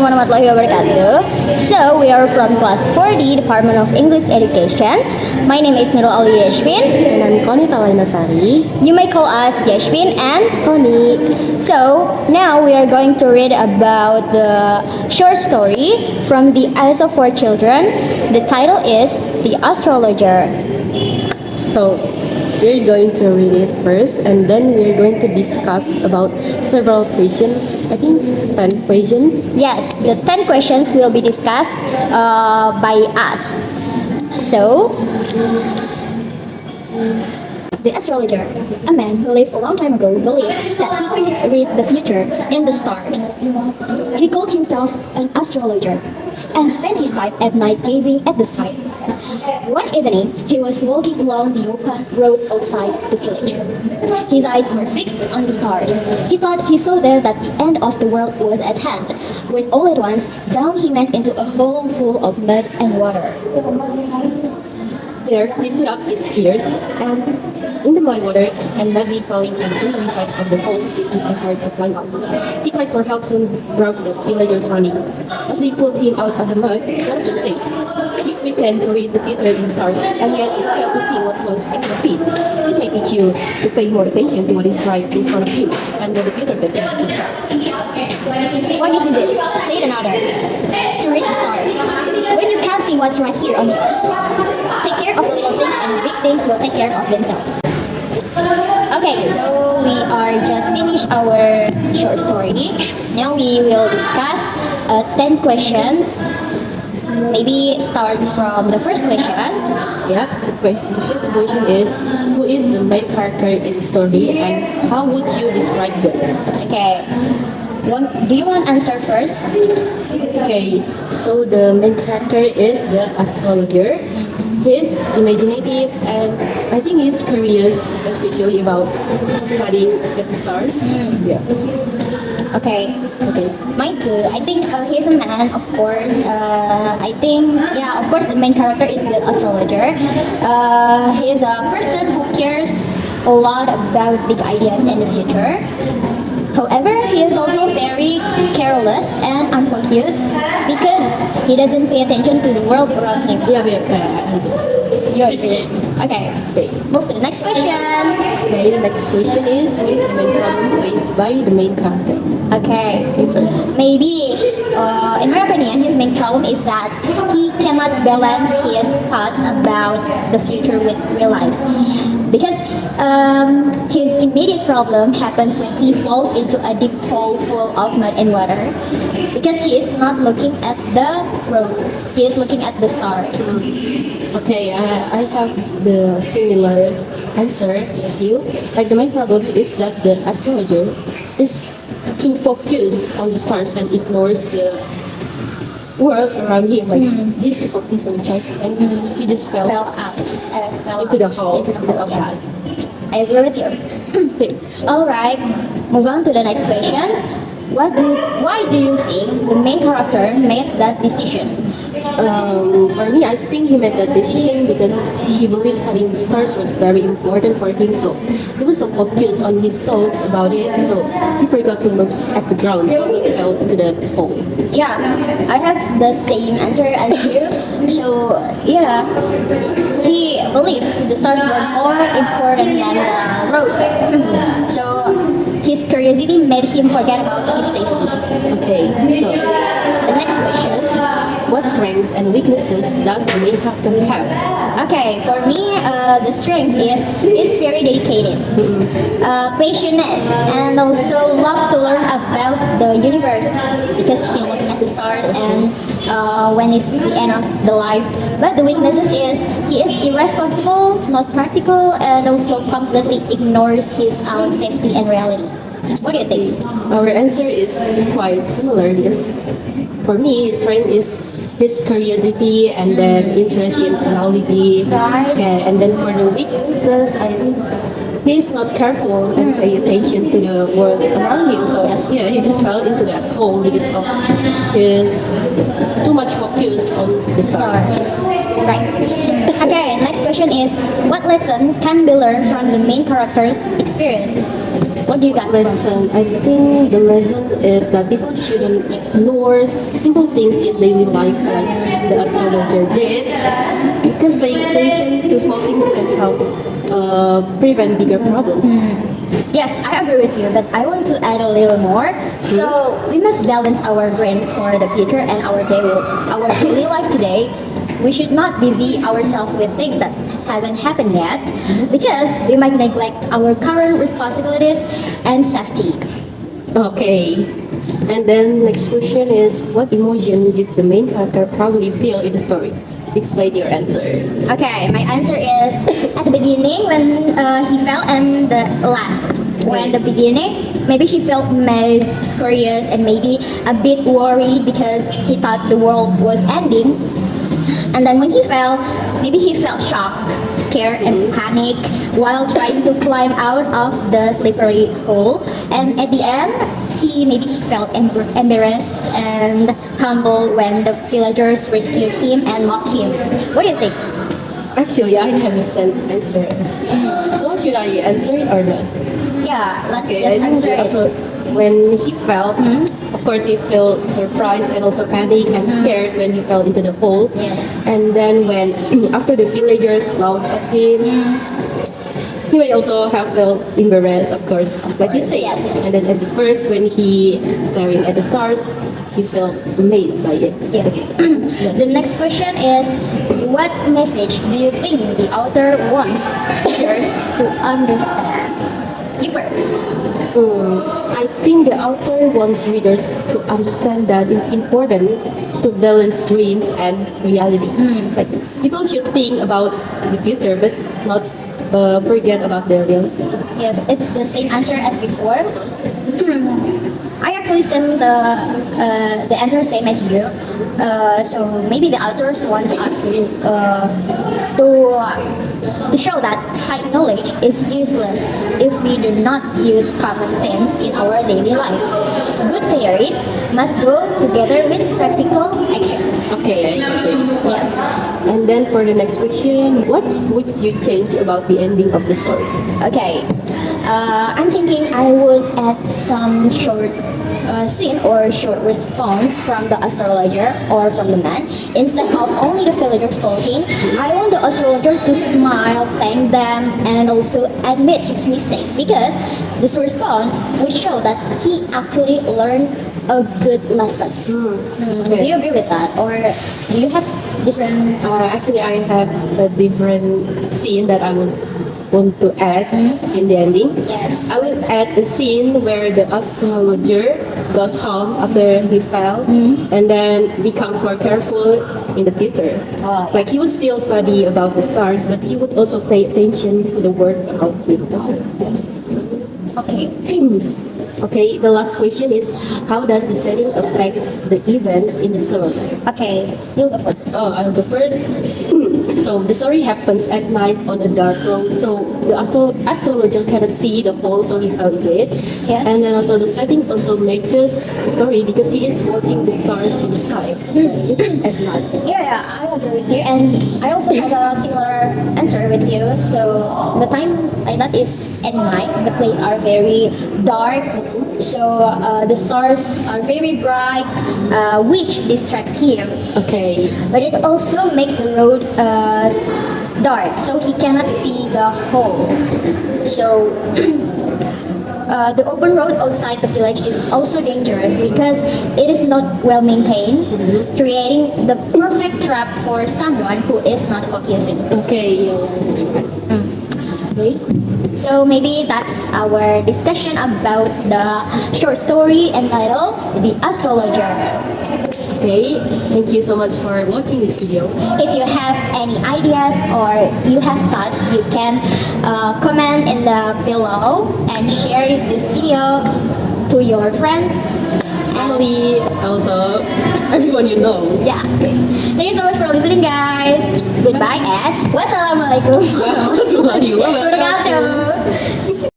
warahmatullahi wabarakatuh. So we are from class 4D, Department of English Education. My name is Nurul Ali Yashvin. And I'm Connie Talainasari. You may call us Yashvin and Connie. So now we are going to read about the short story from the Eyes of Four Children. The title is The Astrologer. So we're going to read it first, and then we're going to discuss about several questions. I think it's 10 questions. Yes, the 10 questions will be discussed by us. So, the astrologer, a man who lived a long time ago, believed that he could read the future in the stars. He called himself an astrologer and spent his time at night gazing at the sky. One evening, he was walking along the open road outside the village. His eyes were fixed on the stars. He thought he saw there that the end of the world was at hand, when all at once, down he went into a hole full of mud and water. There, he stood up his ears, and in the mud water and madly falling on slippery sides of the hole, his effort to climb out. His cries for help soon broke the villagers running. As they pulled him out of the mud, one of them said, "You pretend to read the future in stars, and yet you fail to see what was at your feet. This may teach you to pay more attention to what is right in front of you, and then the future can take itself." What use is it, said another, to read the stars, when you can't see what's right here on the earth? Take care of the little things, and the big things will take care of themselves. Okay, so we are just finished our short story. Now we will discuss 10 questions. Maybe starts from the first question. Yeah, the first question is, who is the main character in the story, and how would you describe them? Okay. Do you want answer first? Okay, so the main character is the astrologer. He's imaginative, and I think he's curious, especially about studying at the stars. Yeah. Okay. Okay. Mine too. I think he's a man, of course. I think, yeah, of course, the main character is the astrologer. He is a person who cares a lot about big ideas in the future. However, he is also very careless and unfocused because he doesn't pay attention to the world around him. Yeah, You agree? Okay. Okay. Move to the next question. Okay, the next question is, what is the main problem faced by the main character? Okay. Maybe, in my opinion, his main problem is that he cannot balance his thoughts about the future with real life. Because his immediate problem happens when he falls into a deep hole full of mud and water. Because he is not looking at the road, he is looking at the stars. Okay, I have the similar answer as you. Like, the main problem is that the astrologer is too focused on the stars and ignores the world around him. Like, he's too focused on the stars, and he just fell Fell into the hole into the because hole, of yeah. that. I agree with you. Okay. Alright, move on to the next question. Why do you think the main character made that decision? For me, I think he made that decision because he believed studying the stars was very important for him. So he was so focused on his thoughts about it, so he forgot to look at the ground. So he fell into that hole. Yeah, I have the same answer as you. So yeah, he believed the stars were more important than the road. So his curiosity made him forget about his safety. Okay, so The next question. what strengths and weaknesses does the main character have? Okay, for me, the strength is very dedicated, passionate, and also loves to learn about the universe because he looks at the stars and when it's the end of the life. But the weaknesses is he is irresponsible, not practical, and also completely ignores his own safety and reality. What do you think? Our answer is quite similar because for me, his strength is his curiosity and then interest in technology. Right. Okay, and then for the weaknesses, I think he's not careful and pay attention to the world around him. So yeah, he just fell into that hole because of his too much focus on the stars. Right. Okay, next question is what lesson can be learned from the main character's experience? What do you got from Lesson. I think the lesson is that people shouldn't ignore simple things in daily life like the astrologer did, because paying attention to small things can help prevent bigger problems. Yes, I agree with you, but I want to add a little more. So we must balance our brains for the future and our daily life today. We should not busy ourselves with things that haven't happened yet because we might neglect our current responsibilities and safety. Okay. And then next question is, what emotion did the main character probably feel in the story? Explain your answer. Okay, my answer is at the beginning when he fell, and the last when the beginning maybe he felt amazed, curious, and maybe a bit worried because he thought the world was ending. And then when he fell, maybe he felt shocked, scared, and panic while trying to climb out of the slippery hole. And at the end, he felt embarrassed and humble when the villagers rescued him and mocked him. What do you think? Actually, I have a same answer as you. So should I answer it or not? Yeah, let's Okay, just I think answer it. also when he fell, of course he felt surprised and also panic and scared when he fell into the hole. Yes. And then when after the villagers laughed at him, he may also have felt embarrassed, of course, like you say. Yes, yes. And then at the first, when he staring at the stars, he felt amazed by it. Yes. Okay. The next question is, what message do you think the author wants readers to understand? You first. I think the author wants readers to understand that it's important to balance dreams and reality. Like people should think about the future, but not forget about the reality. Yes, it's the same answer as before. I actually sent the answer same as you. So maybe the authors wants us to show that high knowledge is useless if we do not use common sense in our daily lives. Good theories must go together with practical actions. Okay, I agree. Yes. And then for the next question, what would you change about the ending of the story? Okay. I'm thinking I would add some short scene or short response from the astrologer or from the man. Instead of only the villagers talking, I want the astrologer to smile, thank them, and also admit his mistake because this response would show that he actually learned a good lesson. Do you agree with that, or do you have different? Actually, I have a different scene that I would want to add in the ending. Yes. I will add a scene where the astrologer goes home after he fell and then becomes more careful in the future. Oh, yeah. Like he would still study about the stars, but he would also pay attention to the word about him. Yes. Okay. Okay, the last question is, how does the setting affect the events in the story? Okay. You'll go first. Oh, I'll go first. So the story happens at night on a dark road. So the astrologer cannot see the hole, so he fell into it. Yes. And then also the setting also matches the story because he is watching the stars in the sky. So it's at night. Yeah, I agree with you, and I also have a similar answer with you. So the time like that is at night. The places are very dark, so the stars are very bright, which distracts him. Okay. But it also makes the road dark, so he cannot see the hole. So the open road outside the village is also dangerous because it is not well maintained, creating the perfect trap for someone who is not focusing. Okay, yeah, that's right. Okay. So maybe that's our discussion about the short story entitled The Astrologer. Okay, thank you so much for watching this video. If you have any ideas or you have thoughts, you can comment in the below and share this video to your friends. Family, also everyone you know. Yeah. Thank you so much for listening, guys. Goodbye and wassalamualaikum Warahmatullahi wabarakatuh. wabarakatuh.